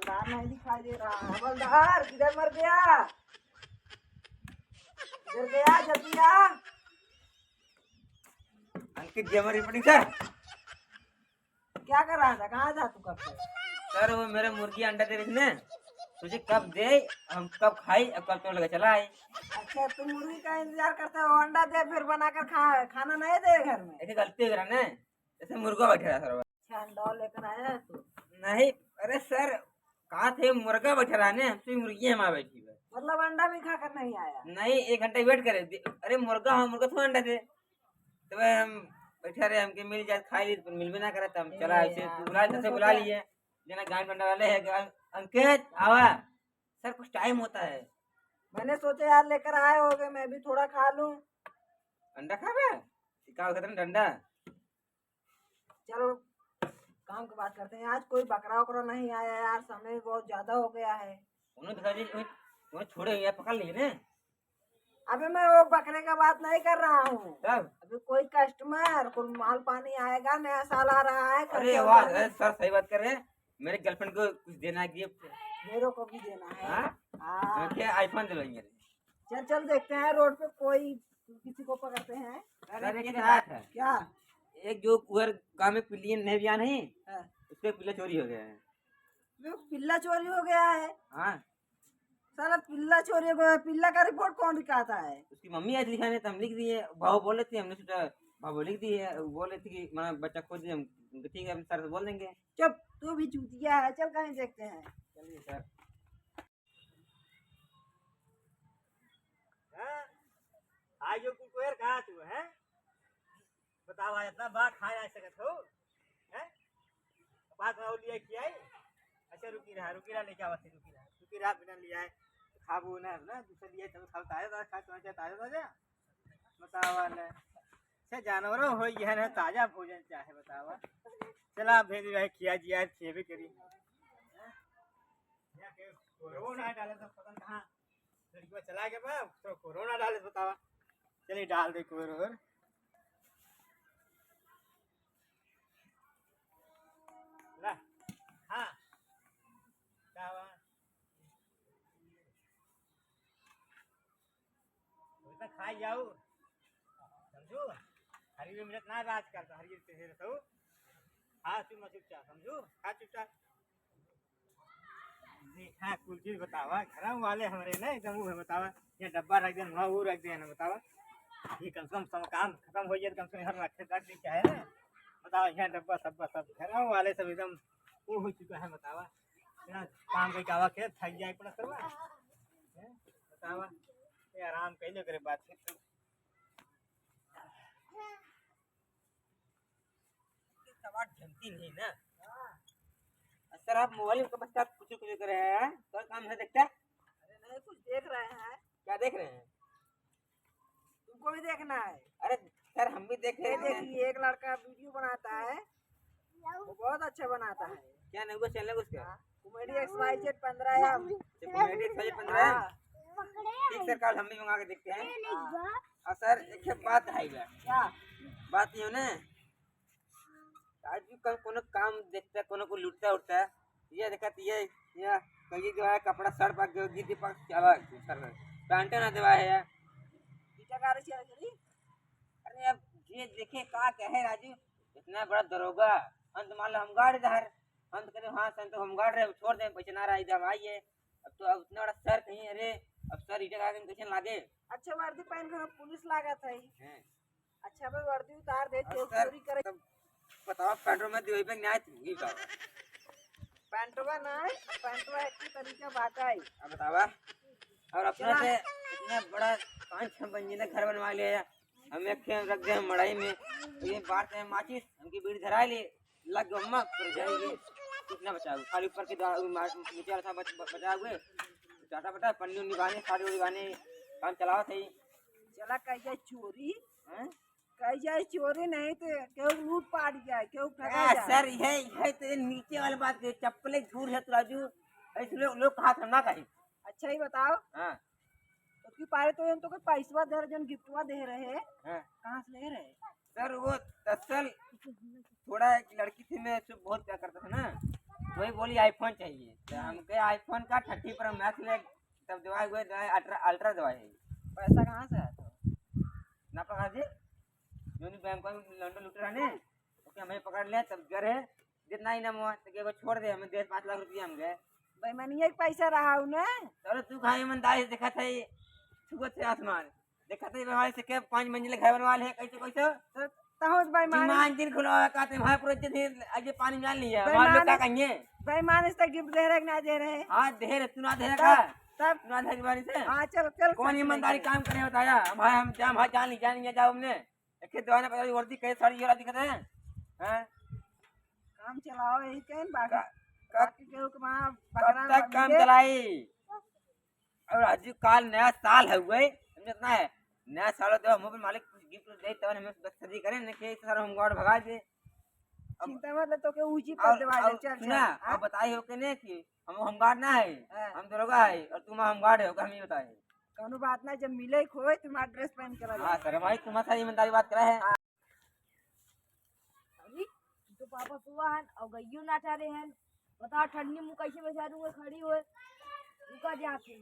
हवलदार नहीं दिखाई दे रहा। हवलदार किधर मर गया? किधर गया? जल्दी आ। अंकित जी हमारी रिपोर्टिंग सर। क्या कर रहा था? कहाँ था तू कब से? सर वो मेरे मुर्गी अंडा दे रही थी ना, तुझे कब दे, हम कब खाई और कब तो लगा चला आई। अच्छा तुम मुर्गी का इंतजार करते हो, अंडा दे फिर बनाकर खाना नहीं दे घर में? ऐसी गलती हो रहा ना, जैसे मुर्गा बैठा रहा सर। अच्छा अंडा लेकर आया है तू? नहीं अरे सर, कहाँ थे, मुर्गा बैठा रहा ना, हमसे मुर्गी हमारा बैठी है। मतलब अंडा भी खाकर नहीं आया? नहीं, 1 घंटा वेट करे। अरे मुर्गा, हाँ मुर्गा थोड़ा अंडा दे, तो भाई हम बैठा रहे, हमके मिल जाए खा ली, पर मिल भी ना करा था, हम चला ऐसे बुला जैसे बुला लिए जना गांड बंडा वाले है। अंकित आवा सर, कुछ टाइम होता है। मैंने सोचा यार लेकर आए होगे, मैं भी थोड़ा खा लूं। अंडा खा बे, सिकाव खतरन डंडा। चलो काम की बात करते हैं। आज कोई बकरा वकरा नहीं आया यार, समय बहुत ज्यादा हो गया है। उन्होंने दिखा दी, उन्होंने छोड़े हुए पकड़ लिए ना। अबे मैं वो बकरे का बात नहीं कर रहा हूँ। तब अभी कोई कस्टमर, कोई माल पानी आएगा, नया साल आ रहा है। अरे वाह सर, सही बात कर रहे हैं। मेरे गर्लफ्रेंड को कुछ देना है गिफ्ट। मेरे को भी देना है। हाँ क्या आईफोन दिलवाएंगे। चल चल देखते हैं रोड पे कोई किसी को पकड़ते हैं। सर एक बात है, क्या? एक जो उधर गांव में पिल्ली नहीं बिया नहीं, हाँ। उसके पिल्ला चोरी हो गया है। वो पिल्ला चोरी हो गया है? हाँ साला पिल्ला चोरी हो गया। पिल्ला का रिपोर्ट कौन लिखाता है? उसकी मम्मी आज लिखाने तो हम लिख दिए, भाव बोले थे, हमने सोचा भाव लिख दिए, वो बोले थे कि मैं बच्चा खोज दिए, हम ठीक है हम सर से बोल देंगे। चुप, तू भी चूतिया है। चल कहीं देखते हैं। चलिए सर। आज जो कुकर कहा तू है, बताओ आज इतना बात खा जा सकत हो हैं? बात में लिया किया है। अच्छा रुकी रहा लेके आवा, रुकी रहा बिना लिया है खाबू ना ना दूसरे लिए तब खाओ ताजा खा तो ताजा बताओ वाला से जानवरों हो यह ना ताजा भोजन चाहे बतावा। चला भेज रहा है किया जी आज खेबे करी कोरोना डाले तो पता कहाँ लड़की में चला गया बा तो कोरोना डाले बतावा। चलिए डाल दे कोरोना। ला हाँ दावा उतना खाई जाओ समझो। हरी मिनट ना राज करता हरी तेरे तो हाँ तुम चुपचाप समझो। खा चुपचाप देखा कुल चीज बतावा घर वाले हमारे ना एकदम वो है बतावा। ये डब्बा रख देना वो रख देना बतावा। ये कम से कम काम खत्म हो जाए, कम से कम रख दी क्या है ना बतावा। यहाँ डब्बा सब घर वाले सब एकदम वो हो चुका है बतावा। काम के कावा के थक जाए पड़ा करवा बतावा। ये आराम कैले करे बात है सवाल झमती नहीं ना। सर आप मोबाइल का बच्चा कुछ कुछ कर रहे हैं, तो काम है देखता। अरे नहीं कुछ देख रहे हैं। क्या देख रहे हैं? तुमको भी देखना है? अरे सर हम भी देख रहे ये हैं। देखिए एक लड़का वीडियो बनाता है, वो बहुत अच्छा बनाता है। क्या नहीं, वो चैनल उसका कॉमेडी XYZ 15 कॉमेडी 15। ठीक सर, कल हम भी मंगा के देखते हैं। और सर एक बात है क्या बात ये ना, आज भी कोनो काम देखता है, कोनो को लूटता उठता है, ये देखा ये कहीं जो है कपड़ा सर पर गिर पर चला सर में पैंट ना दबा है। अरे अब ये देखे का क्या है राजू, इतना बड़ा दरोगा अंत मान लो हम गाड़ इधर, हम तो कहते हाँ सर तो हम गाड़ रहे छोड़ दें, पैसे ना रहा इधर आइए। अब तो अब इतना बड़ा सर कहीं, अरे अब सर इधर आगे कैसे लागे। अच्छा वर्दी पहन कर पुलिस लागत है। अच्छा भाई वर्दी उतार दे, चोरी करे। बताओ पेट्रो में दिवाई पे न्याय थी का पैंटवा नहीं, पैंटवा एक तरीका बात है। अब बतावा। और अपने से इतना बड़ा 5-6 मंजिला घर बनवा लिया, हम एक रख दे मड़ाई में, तो ये बात है माचिस हमकी बीड़ी धरा ले लग अम्मा कर जाएगी। कितना बचा खाली ऊपर के नीचे वाला बचा हुए चाटा बटा पन्नी उन्नी बाने साड़ी उड़ी बाने काम चलाओ सही। चला कह जाए चोरी कह जाए चोरी नहीं तो क्यों लूट पाट जाए, क्यों सर ये तो नीचे वाली बात चप्पल झूठ है तो राजू, ऐसे लोग कहा ना कहीं। अच्छा ही बताओ हाँ उसकी पारे तो हम तो पैसा दे रहे, गिफ्टवा दे रहे कहाँ से ले रहे? सर वो दरअसल थोड़ा एक लड़की थी, मैं उससे बहुत प्यार करता था ना, वही बोली आईफोन चाहिए, तो हमके आईफोन का 30 प्रो मैक्स ले तब दवाई हुए अल्ट्रा दवाई है। पैसा कहाँ से आया था? ना पकड़ दे जो बैंक में लंडन लूट रहा ने, ओके हमें पकड़ ले तब घर है जितना ही ना मुआ तो के छोड़ दे, हमें 5 लाख रुपया हम गए। बेईमानी एक पैसा रहा उन्हें। चलो तू कहाँ ईमानदारी देखा था छुगत से आसमान देखा था हमारे से के 5 मंजिले घर बनवा ले कैसे कैसे तहोस बेईमान ईमान दिन खुला कहते हमारे पूरे दिन आज पानी डाल लिया हमारे लोग क्या कहेंगे। बेईमान से गिफ्ट दे रहे कि ना दे रहे? हाँ दे रहे, तू ना दे रहा तब तू ना दे बारी से। हाँ चल चल। कौन ईमानदारी काम करे बताया हमारे, हम जाम हाँ जान नहीं जाओ हमने एक दवा ने पता वर्दी कई सारी योरा दिखते हैं। हैं काम चलाओ यही कहीं बाकी के हुक्म कब तक काम चलाई। और आज काल नया साल है हुए समझना है, नया साल तो हम मालिक कुछ गिफ्ट दे तो हमें बदतमीजी करें न कि सारा हम गार्ड भगा दे। चिंता मत तो के ऊंची पर दवा दे। चल सुना अब बताई हो के ने कि हम गार्ड ना है, हम दरोगा है और तुम हम गार्ड हो, हम ही बताए कौनो बात ना, जब मिले खोए तुम्हारा ड्रेस पहन के हाँ सर भाई तुम्हारा ईमानदारी बात करा है। अभी तो पापा सुबह हैं और गइयो ना चाह रहे हैं, बता ठंडी मुँह कैसे बेचारूंगे खड़ी हुए उनका जाते हैं।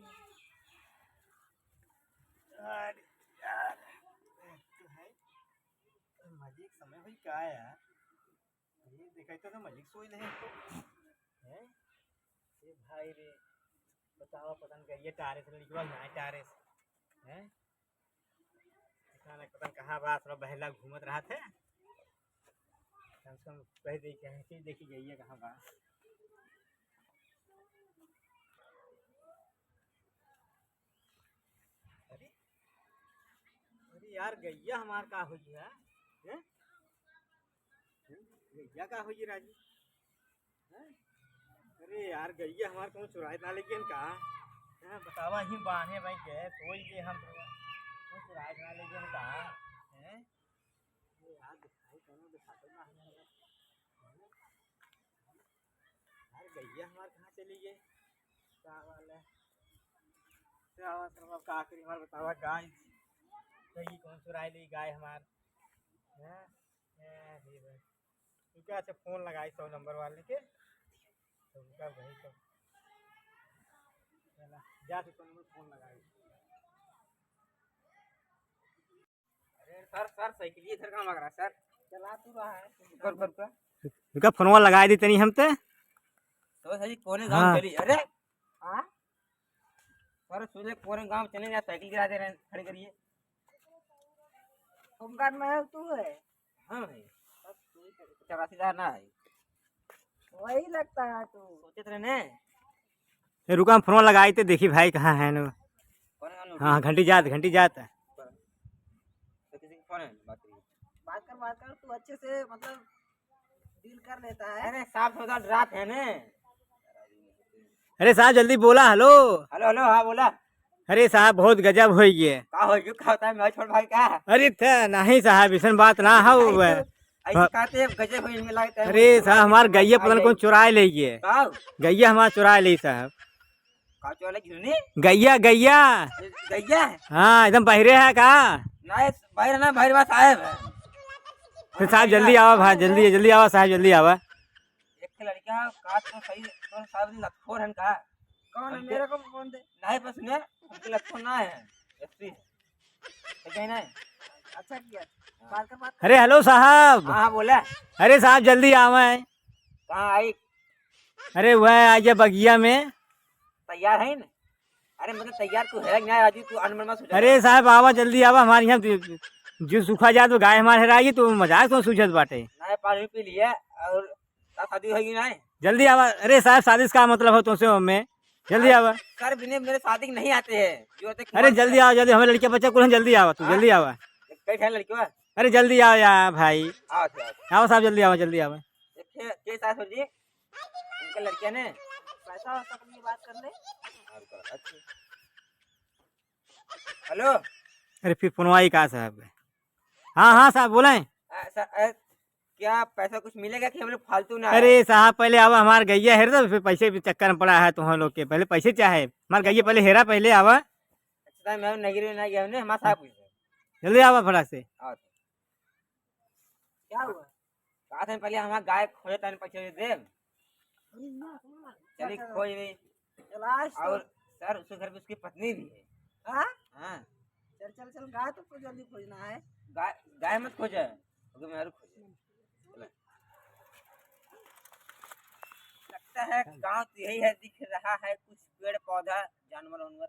अरे यार तो है मलिक समय भाई क्या है यार, ये देखा तो मलिक सोई नहीं तो हैं ये भाई रे बताओ पता नहीं ये टारे से निकला यहाँ टारे से हैं पता नहीं कहाँ बात थोड़ा बहला घूमत रहा थे कम से कम कह दे क्या है देखी गई है कहाँ बात। अरे अरे यार गैया हमार का हो गया है, गैया का हो गई राजी हैं? अरे यार गैया हमार कौन चुराए ना लेकिन का हैं बतावा ही बांधे भाई गए कोई के हम कौन चुराए ना लेकिन का हैं ये यार दिखाई कौन दिखाते ना यार गैया हमार कहाँ चली गई क्या वाला क्या मतलब का आखिरी हमार बतावा गाय गई कौन चुराई ली गाय हमार हैं तू क्या अच्छा फोन लगाई 100 नंबर वाले के तो उनका भाई तो चला जा तू फोन लगाई। अरे सर साइकिल इधर कहाँ लग रहा है सर, चला तू रहा है कर उनका फोनवा लगा दी तनी हम ते तो सही कोने गांव चली। अरे हाँ सर सोचे कोने गांव चले जा साइकिल गिरा दे रहे खड़े करिए। होमगार्ड में है तू है? हाँ भाई 84,000 ना है वही लगता है तू। सोचे रहे ने रुका हम फोन लगाई थे देखी भाई कहाँ है ना। कोने गांव हाँ घंटी जात तो किसी की फोन है बात कर तू अच्छे से मतलब डील कर लेता है। अरे साहब थोड़ा रात है ने। अरे साहब जल्दी बोला हेलो हेलो हाँ बोला। अरे साहब बहुत गजब हो गए का हो गया का होता है मैं छोड़ भाई का अरे नहीं साहब ऐसा बात ना हो ऐसे कहते हैं गजब हो इनमें लगता है। अरे साहब हमार गैया पता कौन चुराए ले गए, का गैया हमारा चुराए ले साहब का चोले घिरनी गैया गैया हाँ एकदम बहरे है का ना बाहर ना बाहर बात आए फिर साहब जल्दी आवा भाई जल्दी आवा साहब जल्दी आवा। एक लड़का का तो सही तो साहब लखोर हन का कौन है? मेरे को कौन दे? नहीं बस ने उनके लखोर ना है एसपी है कहीं ना। अच्छा किया बात कर। अरे हेलो साहब। हाँ बोला। अरे साहब जल्दी आवा है। कहाँ आई? अरे वह आज बगिया में तैयार है ना? अरे मतलब तैयार तू है ना राजू, तू अनमन मत सोच। अरे साहब आवा जल्दी आवा, हमारे यहाँ जो सूखा जाए तो गाय हमारे हराएगी तो मजाक तो सूझत बाटे। ना पानी पी लिया और शादी होगी ना। जल्दी आवा। अरे साहब शादी का मतलब हो तुमसे हमें जल्दी आवा। सर बिना मेरे शादी नहीं आते हैं जो होते। अरे जल्दी आओ जल्दी, हमें लड़के बच्चे कुछ जल्दी आवा, तू जल्दी आवा। कई ठहर लड़की अरे जल्दी आओ यार भाई, आओ साहब जल्दी आवा जल्दी आवा। के साथ हो जी उनके लड़कियां ने पैसा अपनी बात कर ले। हेलो अरे फिर फोनवाई कहा साहब? हाँ साहब बोले। क्या पैसा कुछ मिलेगा कि हम लोग फालतू ना? अरे साहब पहले आवा, हमारे गैया हेर तो फिर पैसे भी चक्कर में पड़ा है तुम लोग के, पहले पैसे चाहे हमारे गैया पहले हेरा पहले आवा। अच्छा मैं नगरी ना गया हूं हमारा साहब जल्दी आवा फटाक से। क्या हुआ? कहा था पहले हमारा गाय खोजे तन पैसे दे। चलिए खोज रही। चल आज तो और सर उसके घर पे उसकी पत्नी भी है। हाँ हाँ चल चल चल गाय तो जल्दी खोजना है। गाय गाय मत खोजा, क्योंकि मैं खोजे। लगता है गांव तो यही है, दिख रहा है कुछ पेड़ पौधा जानवर वानवर।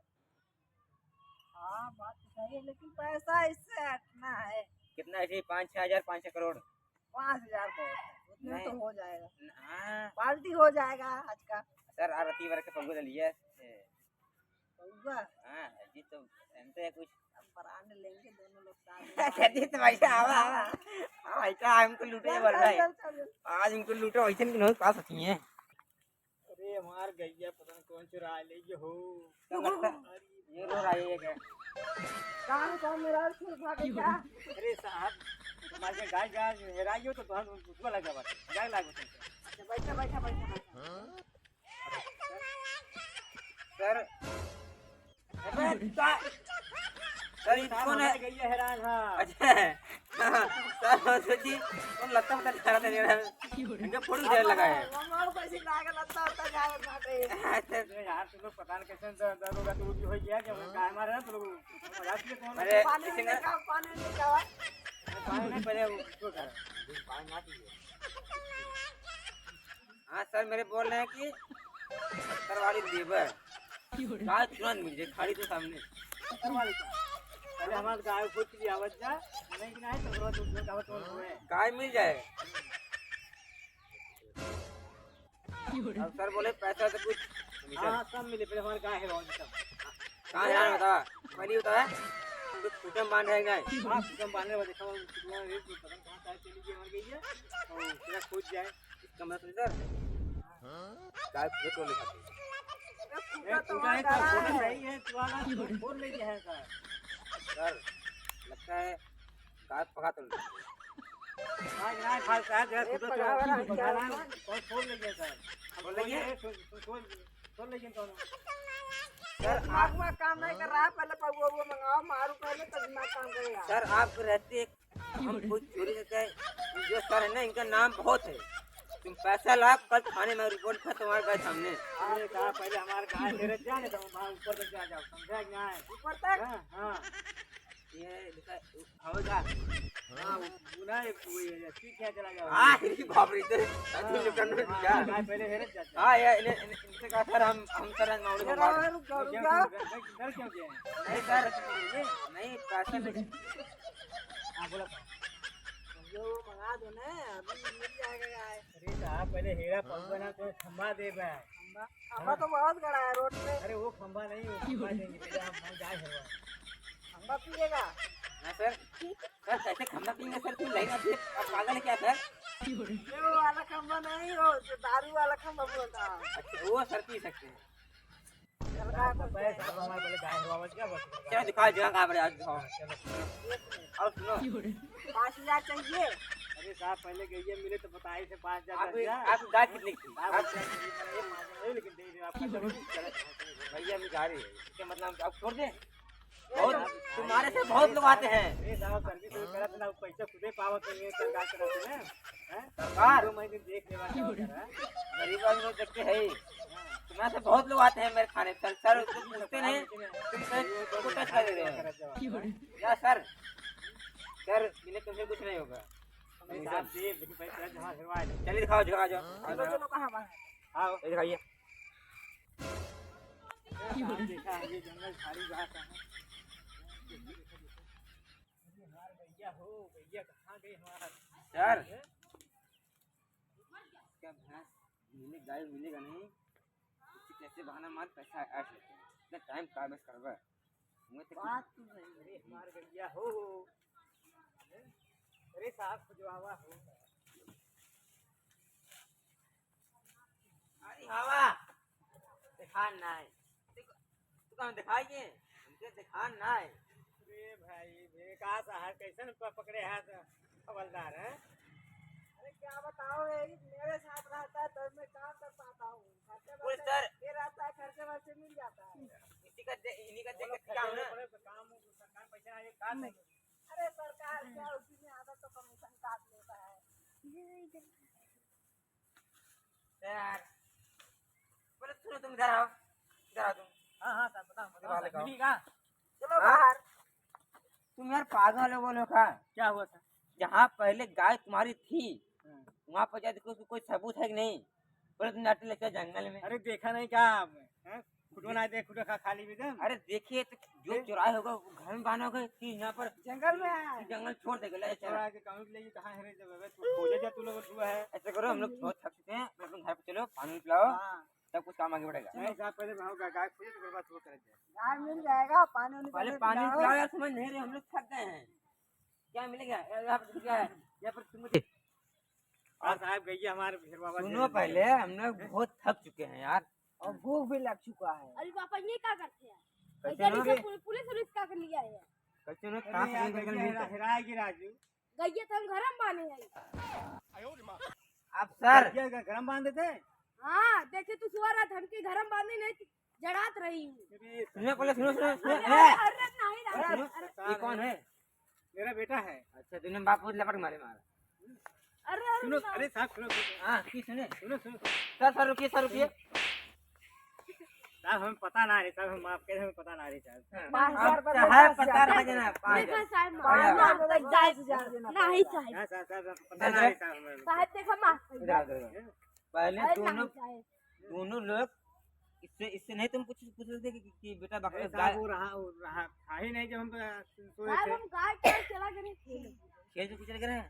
हाँ बात तो सही है लेकिन पैसा इससे हटना है। कितना है? 5-6 हजार, 5-6 करोड़। 5,000 बहुत है, उतने नहीं। तो हो जाएगा। हाँ पार्टी हो जाएगा आज का। सर आरती वर्ग के पगो लिए। होगा हाँ जी तो जानते हैं कुछ। अब बरांड लेंगे दोनों लोग साथ कहती तो भाई आवा आवा हाँ भाई का हमको लूटे बोल रहा है। चल आज इनको लूटो वैसे नहीं पास होती है। अरे हमार गैया पता नहीं कौन चुरा ले ये हो। तो लगता ये रो रहा है क्या? काम काम मेरा फिर भागे क्या। अरे साहब तुम्हारे गाय गाय हेराई हो तो तुम उसको लगा बात गाय लागो तुमसे। बैठा बैठा बैठा बैठा। सर अबे सर इसको ने गैया हैरान हाँ। अच्छा सर सोची तुम लगता पता चला था मेरा इनका फोटो ढेर लगा है। मम्मा को ऐसे लागे लगता होता जाए भागे। अरे यार तुम लोग पता नहीं कैसे दरोगा तो हो गया कि गाय मारे ना तो लोग मजाक के कौन अरे पानी किसी में ने का पानी में का पानी नहीं पहले उसको कर पानी ना पीजिए। हाँ सर मेरे बोल रहे हैं कि 70 वाली लेबर गाय तुरंत मिल जाए खाड़ी तो सामने। करवाली का पहले हमारे गाय खुद की आवाज जा नहीं कि नहीं तो दूसरे का तो हुए गाय मिल जाए। अब सर बोले पैसा से कुछ हाँ सब मिले पहले हमारे गाय है रोज सब। कहाँ है बता पहली होता है कुटुम बांध है गाय। हाँ कुटुम बांधने वाले देखा वो रेट जो पता कहाँ साइड चली गई मर गई है और तेरा खोज जाए इसका मतलब सर गाय खुद को लिखा ए पूरा है तो फोटो सही है तुम्हारा फोन ले गया है सर। सर लगता है गाय पका तो हाँ ना फाल साहब जरा फोटो चला कौन फोन ले गया सर बोल रही है फोन ले गया कौन सर दिमाग में काम नहीं कर रहा है। पहले वो मंगाओ मारू पहले तब दिमाग काम करेगा। सर आप रहते हम कुछ चोरी करते हैं। जो सर है ना इनका नाम बहुत है। तुम पैसा ला कल थाने में रिपोर्ट कर तुम्हारे गाय सामने। अरे कहा पहले हमारे गाय मेरे जाने तो वहाँ ऊपर तक जा जाओ समझा क्या है ऊपर तक हाँ हाँ ये लिखा होगा। हाँ वो ना ठीक है चला जाओ हाँ इनकी बाप रे इधर अभी लोग करने हाँ, गाय पहले हेरे जाता हाँ ये इनसे कहा सर हम सर मामले को बात रुक जाओ रुक है जाओ। डर क्यों गया नहीं सर नहीं पैसा नहीं। हाँ बोला जो मंगा दो ना अभी मिल जाएगा गाय। अरे साहब पहले हेरा पंखा ना तो खंबा दे बा खंबा खंबा तो बहुत बड़ा है रोड पे। अरे वो खंबा नहीं वो खंबा देंगे पहले हम गाय हेरवा खंबा पिएगा। ना सर सर कैसे खंबा पीएंगे सर तुम लाइन आती है आप पागल है क्या सर? ये वो वाला खंबा नहीं हो जो दारू वाला खंबा बोलता है। अच्छा वो सर पी सकते हैं। चल गाय को पहले साहब हमारे पहले गाय हेरवा क्या बस चलो दिखाओ जगह कहाँ पर आज दिखाओ। चलो और सुनो 5,000 चाहिए। अरे साहब पहले गई मिले तो बताइए से 5,000 आप गाय कितनी की? आप लेकिन दे दे आपका जरूर भैया अभी जा रही है इसका मतलब आप छोड़ दें। बहुत तुम्हारे से बहुत लोग आते हैं। अरे साहब सर्विस तो करा ना पैसा खुदे पावत है ये सरकार कराते हैं हैं सरकार 2 महीने देख लेवा क्या करा गरीब आदमी लोग देखते हैं ही। तुम्हारे से बहुत लोग आते हैं मेरे खाने सर सर उसको पूछते नहीं तुम तो टच कर दे रहे हो या सर सर इन्हें तुमसे कुछ नहीं होगा। साहब दे लेकिन पैसा जमा करवा दे चलिए दिखाओ जगह चलो जाओ चलो कहाँ बाहर। आओ ये दिखाइए। देखा ये जंगल खाली घास है हमार भैया हो भैया कहाँ गए हमारा सर क्या भैंस मिले गाय मिलेगा नहीं इससे कैसे बहाना मार पैसा ऐड लेते हैं इतना टाइम का बस करवा मैं तो बात तो सही है। अरे हमार भैया हो अरे साहब खुजवावा हो अरे हवा दिखान ना है तू कहाँ दिखाइए हमसे दिखान ना है। अरे भाई बेकार साहब कैसे पकड़े हाथ हवलदार हैं अरे क्या बताओ यही मेरे साथ रहता है तो मैं काम कर पाता हूँ। खर्चे बोल वर्चे सर ये रहता है खर्चे वर्चे मिल जाता है। इन्हीं का देख के काम ना काम सरकार पैसा आए काट नहीं अरे सरकार क्या उसी में आता तो कमीशन काट लेता है। सर इधर आओ तुम। हाँ हाँ साहब बताओ वाले बताओ का। मिलेगा चलो बाहर। तुम यार पागल हो बोलो का। क्या हुआ था जहाँ पहले गाय तुम्हारी थी वहाँ पर जाके देखो कोई सबूत है कि नहीं। बोले तुम नाटे लेके जंगल में। अरे देखा नहीं क्या आप खुटो ना देख खुटो खा खाली भी दम अरे देखिए तो जो चुराए होगा वो घर में बांधा होगा कि यहाँ पर जंगल में है। जंगल छोड़ देगा ले चला। चोरा के कहूँ ले कहाँ है रे जब तू खोजे जा तू लोग हुआ है ऐसा करो हम लोग बहुत थक चुके हैं अपने घर पे चलो पानी पिलाओ तब कुछ काम आगे बढ़ेगा। नहीं साहब पहले भाव गाय खोजे तो बाद वो करेंगे गाय मिल जाएगा पानी पहले पानी पिलाओ यार समझ नहीं रहे हम लोग थक गए हैं। क्या मिलेगा यहाँ पर क्या है यहाँ पर तुम हाँ साहब गई हमारे फिर बाबा सुनो पहले हम लोग बहुत थक चुके हैं यार और भूख भी लग चुका है। अरे पापा ये क्या करते हैं कैसे कैसे लोगे? पुलिस पुलिस क्या कर लिया है कैसे लोग कहाँ से निकल गए हैं? हिराएगी राजू गइया तो हम घर में बांधे हैं अब सर गरम बांध देते हाँ देखे तू सुअर रात हमके घर में बांधे नहीं जड़ात रही हूँ सुनो पहले सुनो सुनो सुनो अरे नहीं नहीं सुनो ये कौन है? मेरा बेटा है अच्छा तुमने बाप को लपट मारे मारा। अरे सुनो अरे साहब सुनो हाँ की सुने सुनो सुनो सर रुकिए साहब हमें पता ना रही साहब हम आप कह रहे हमें पता ना रही साहब 5,000 है पता रहा देना देखा 5,000 साहब पाँच हजार देना नहीं साहब हाँ साहब साहब पता ना रही साहब हमें साहब देखा माफ इधर आओ, इधर आओ। पहले अरे दोनों नहीं साहब दोनों लोग इससे नहीं तुम पूछ रहे थे कि बेटा अरे बकरा साहब वो रहा था ही नहीं जब हम सोए साहब थे हम गाय के चला गए खेल खेल जो चले गए हैं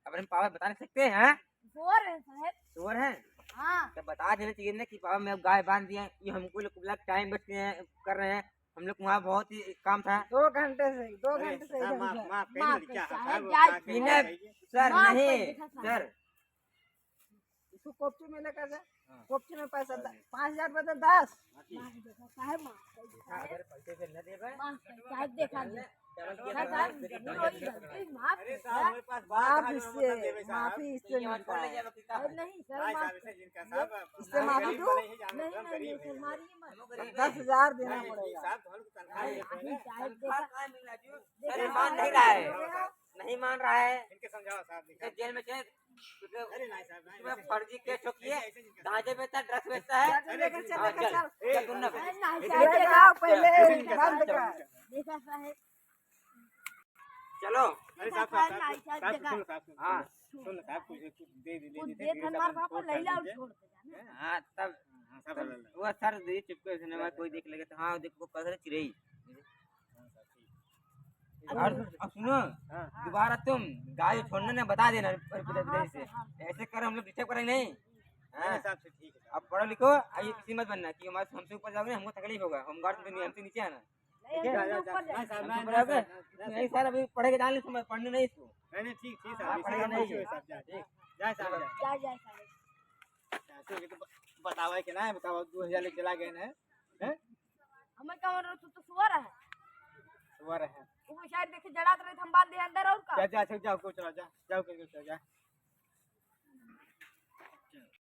अब हम पापा बता नहीं सकते हैं बोर है साहब चोर है हाँ तो बता देना चाहिए ना कि पापा मैं अब गाय बांध दिया ये हमको लोग टाइम बचते हैं कर रहे हैं हम लोग वहाँ बहुत ही काम था। 2 घंटे से 2 घंटे से साहब इधर उधर। माफ कर माफ दीजिए, कर क्या साहब, साहब जाए क्या इन्हें- कहना चाहिए? सर माफ कर नहीं देखा साहब। सर इसको कोपची में लेकर जा। हाँ। कोपची में पैसा 5,000 बदले 10। माफ देखा साहब माफ कर दे अगर पैसे से न दे पाए माफ कर साहब देखा दे चलो साहब जरूर होई गलती माफ अरे कर साहब हमारे पास माफ बात इससे माफी इससे मिलता है। अरे नहीं सर नहीं माफ साहब ऐसे जिनका साहब इससे माफी दो। नहीं नहीं सर मारिए मत 10,000 देना पड़ेगा। साहब तो हमको तनख्वाह अरे देते हैं नहीं साहब देखा अरे मान नहीं रहा है नहीं मान रहा है इनके समझाओ साहब तो दिखा जेल में चले अरे नहीं साहब नहीं तुम्हें फर्जी केस ठोकिए ऐसे जिनका ढांचे बेचता ड्रग्स बेचता है चल लेकर चल हाँ, लेकर चल। चल तुम ना अरे नहीं ले साहब देखा जाओ पहले देखा बंद साहब, कर। देखा साहब चलो अरे साहब साहब, साहब नहीं, साहब, साहब देखा। सुनो साहब हाँ सुनो साहब कुछ दे दे वो दे देख हमार पापा लैला और छोड़ दे जाना हाँ तब हाँ साहब वो सर ये चुपके से ना कोई देख लेगा तो हाँ देखो पकड़ चिड़ई और अब सुनो हाँ दोबारा तुम गाय छोड़ने ना बता देना से ऐसे कर हम लोग डिस्टर्ब करेंगे नहीं हाँ साहब से ठीक है अब पढ़ो लिखो आइए किसी मत बनना कि हमारे हमसे ऊपर जाओगे हमको तकलीफ होगा हम गार्ड हमसे नीचे आना नहीं ठीक है? हम ऊपर नहीं जाए साहब हमसे नहीं ऊपर आओगे नहीं सर अभी पढ़ेगा डाल नहीं पढ़ने नहीं इसको नहीं ठीक ठीक हाँ, साहब पढ़ेगा इसे नहीं। नहीं साहब जा जा साहब जा जाए जाए साहब ऐसे तो बतावा के ना बतावा 2000 ले चला गए ना हैं हमें क्या बोल रहे तू तो सुअर है सुवर है वो शायद देखे जड़ात रहे हम बांध दे अंदर और का जा जा जाओ को चला जा जाओ को चला जा